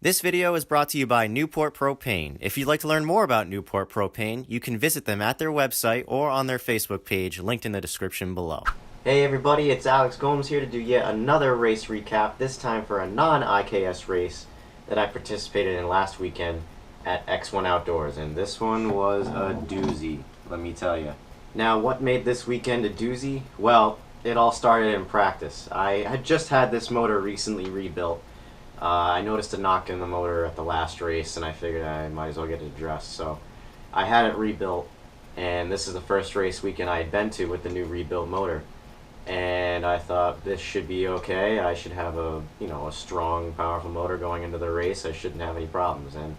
This video is brought to you by Newport Propane. If you'd like to learn more about Newport Propane, you can visit them at their website or on their Facebook page, linked in the description below. Hey everybody, it's Alex Gomes here to do yet another race recap, this time for a non-IKS race that I participated in last weekend at X1 Outdoors, and this one was a doozy, let me tell you. Now, what made this weekend a doozy? Well, it all started in practice. I had just had this motor recently rebuilt. I noticed a knock in the motor at the last race, and I figured I might as well get it addressed. So I had it rebuilt, and this is the first race weekend I had been to with the new rebuilt motor. And I thought this should be okay. I should have a strong, powerful motor going into the race. I shouldn't have any problems, and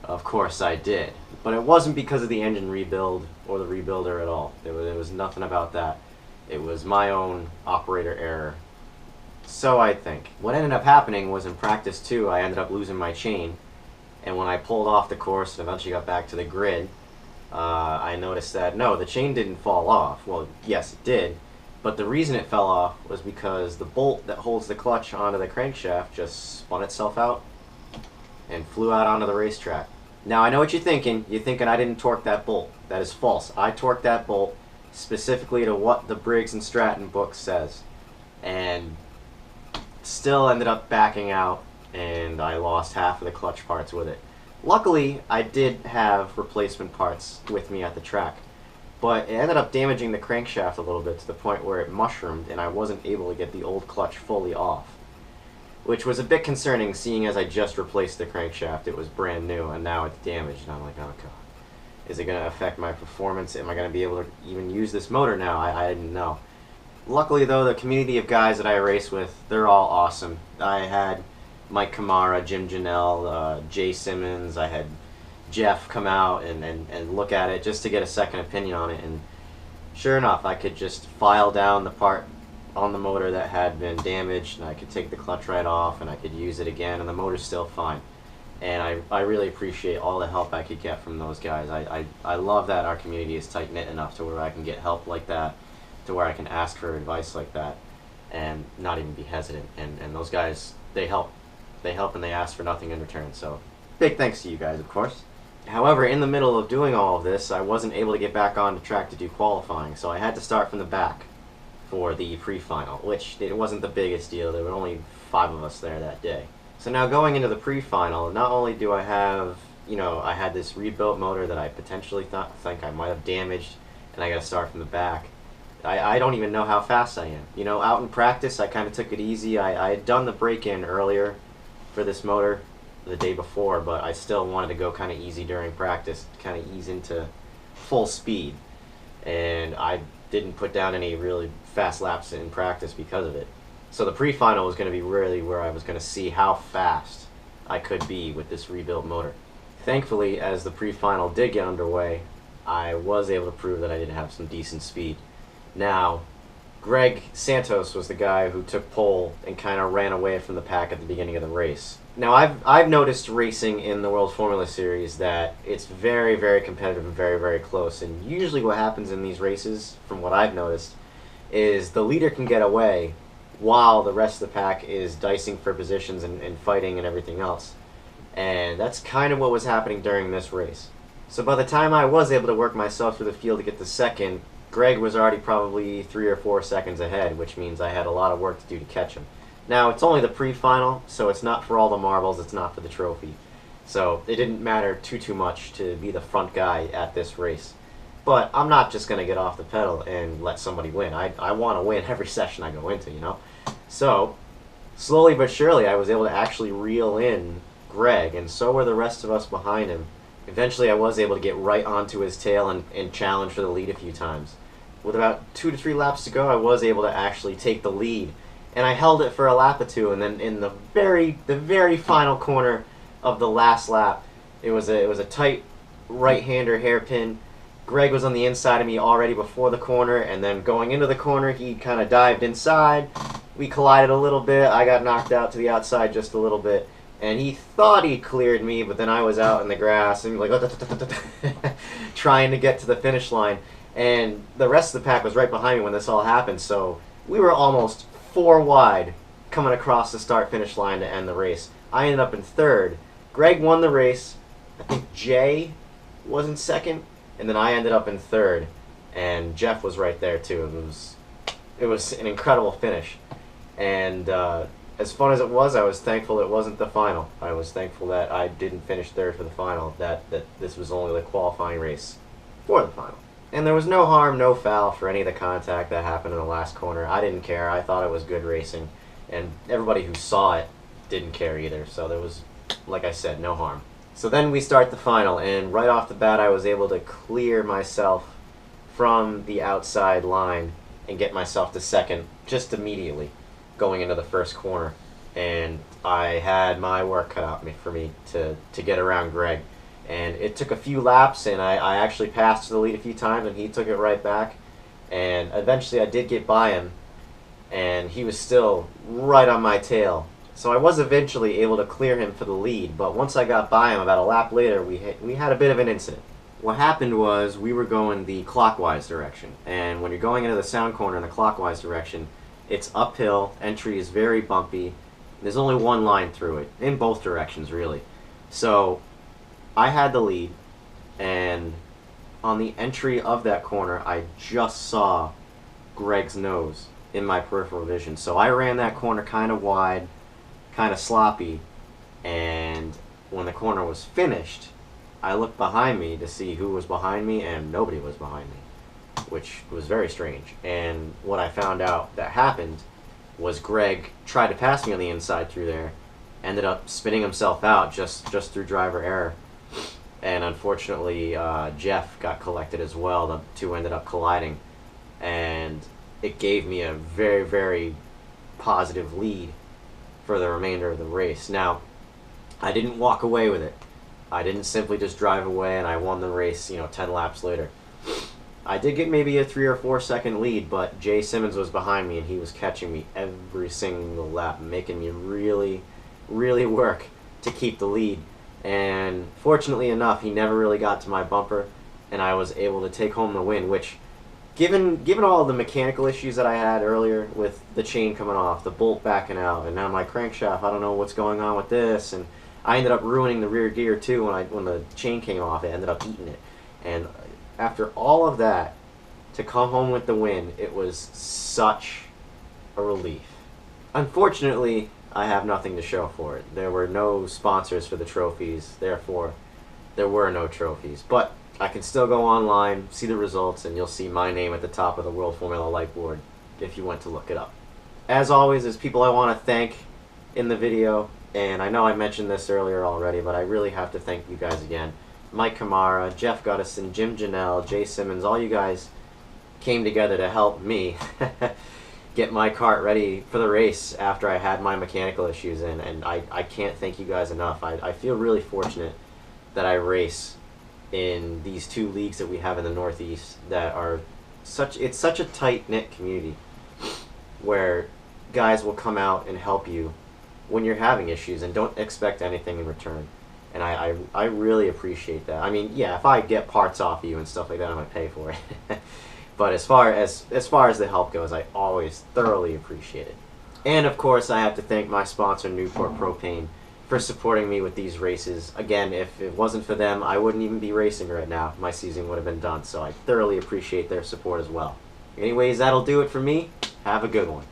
of course I did. But it wasn't because of the engine rebuild or the rebuilder at all. There was nothing about that. It was my own operator error. So I think. What ended up happening was in practice too, I ended up losing my chain, and when I pulled off the course and eventually got back to the grid, I noticed that no, the chain didn't fall off. Well, yes it did, but the reason it fell off was because the bolt that holds the clutch onto the crankshaft just spun itself out and flew out onto the racetrack. Now I know what you're thinking. You're thinking I didn't torque that bolt. That is false. I torqued that bolt specifically to what the Briggs & Stratton book says, and still ended up backing out, and I lost half of the clutch parts with it. Luckily, I did have replacement parts with me at the track, but it ended up damaging the crankshaft a little bit to the point where it mushroomed and I wasn't able to get the old clutch fully off, which was a bit concerning seeing as I just replaced the crankshaft. It was brand new and now it's damaged, and I'm like, oh god, is it going to affect my performance? Am I going to be able to even use this motor now? I didn't know. Luckily, though, the community of guys that I race with, they're all awesome. I had Mike Kamara, Jim Janelle, Jay Simmons. I had Jeff come out and look at it just to get a second opinion on it. And sure enough, I could just file down the part on the motor that had been damaged, and I could take the clutch right off, and I could use it again, and the motor's still fine. And I really appreciate all the help I could get from those guys. I love that our community is tight-knit enough to where I can get help like that, to where I can ask for advice like that and not even be hesitant. And those guys, they help. They help and they ask for nothing in return. So big thanks to you guys, of course. However, in the middle of doing all of this, I wasn't able to get back on the track to do qualifying, so I had to start from the back for the pre-final, which it wasn't the biggest deal. There were only 5 of us there that day. So now going into the pre-final, not only do I have, I had this rebuilt motor that I potentially think I might have damaged, and I got to start from the back. I don't even know how fast I am. Out in practice, I kind of took it easy. I had done the break-in earlier for this motor the day before, but I still wanted to go kind of easy during practice, kind of ease into full speed. And I didn't put down any really fast laps in practice because of it. So the pre-final was going to be really where I was going to see how fast I could be with this rebuilt motor. Thankfully, as the pre-final did get underway, I was able to prove that I did have some decent speed. Now, Greg Santos was the guy who took pole and kind of ran away from the pack at the beginning of the race. Now, I've noticed racing in the World Formula Series that it's very, very competitive and very, very close. And usually what happens in these races, from what I've noticed, is the leader can get away while the rest of the pack is dicing for positions and fighting and everything else. And that's kind of what was happening during this race. So by the time I was able to work myself through the field to get to second, Greg was already probably 3 or 4 seconds ahead, which means I had a lot of work to do to catch him. Now, it's only the pre-final, so it's not for all the marbles, it's not for the trophy. So it didn't matter too much to be the front guy at this race. But I'm not just going to get off the pedal and let somebody win. I want to win every session I go into, So, slowly but surely, I was able to actually reel in Greg, and so were the rest of us behind him. Eventually, I was able to get right onto his tail and challenge for the lead a few times. With about 2 to 3 laps to go, I was able to actually take the lead, and I held it for a lap or two. And then in the very final corner of the last lap, it was a tight right-hander hairpin. Greg was on the inside of me already before the corner, and then going into the corner, he kind of dived inside. We collided a little bit. I got knocked out to the outside just a little bit. And he thought he cleared me, but then I was out in the grass and trying to get to the finish line. And the rest of the pack was right behind me when this all happened, so we were almost 4 wide coming across the start-finish line to end the race. I ended up in third. Greg won the race. I think Jay was in second, and then I ended up in third, and Jeff was right there too. It was an incredible finish, and as fun as it was, I was thankful it wasn't the final. I was thankful that I didn't finish third for the final, that this was only the qualifying race for the final. And there was no harm, no foul for any of the contact that happened in the last corner. I didn't care. I thought it was good racing, and everybody who saw it didn't care either. So there was, like I said, no harm. So then we start the final, and right off the bat I was able to clear myself from the outside line and get myself to second just immediately going into the first corner. And I had my work cut out for me to get around Greg. And it took a few laps, and I actually passed the lead a few times, and he took it right back. And eventually I did get by him, and he was still right on my tail. So I was eventually able to clear him for the lead, but once I got by him about a lap later, we had a bit of an incident. What happened was we were going the clockwise direction, and when you're going into the sound corner in the clockwise direction, it's uphill, entry is very bumpy, there's only one line through it, in both directions really. So I had the lead, and on the entry of that corner, I just saw Greg's nose in my peripheral vision. So I ran that corner kind of wide, kind of sloppy, and when the corner was finished, I looked behind me to see who was behind me, and nobody was behind me, which was very strange. And what I found out that happened was Greg tried to pass me on the inside through there, ended up spinning himself out just through driver error, and unfortunately Jeff got collected as well. The two ended up colliding, and it gave me a very, very positive lead for the remainder of the race. Now, I didn't walk away with it. I didn't simply just drive away and I won the race, 10 laps later. I did get maybe a 3 or 4 second lead, but Jay Simmons was behind me and he was catching me every single lap, making me really, really work to keep the lead. And fortunately enough, he never really got to my bumper, and I was able to take home the win, which, given all the mechanical issues that I had earlier with the chain coming off, the bolt backing out, and now my crankshaft, I don't know what's going on with this, and I ended up ruining the rear gear too when the chain came off. It ended up eating it. And after all of that, to come home with the win, it was such a relief. Unfortunately, I have nothing to show for it. There were no sponsors for the trophies, therefore there were no trophies. But I can still go online, see the results, and you'll see my name at the top of the World Formula Light board if you went to look it up. As always, there's people I want to thank in the video, and I know I mentioned this earlier already, but I really have to thank you guys again. Mike Kamara, Jeff Guttison, Jim Janelle, Jay Simmons, all you guys came together to help me get my kart ready for the race after I had my mechanical issues in, and I can't thank you guys enough. I feel really fortunate that I race in these two leagues that we have in the Northeast that are it's such a tight-knit community where guys will come out and help you when you're having issues and don't expect anything in return. And I really appreciate that. I mean, yeah, if I get parts off of you and stuff like that, I might pay for it. But as far as the help goes, I always thoroughly appreciate it. And of course, I have to thank my sponsor, Newport Propane, for supporting me with these races. Again, if it wasn't for them, I wouldn't even be racing right now. My season would have been done. So I thoroughly appreciate their support as well. Anyways, that'll do it for me. Have a good one.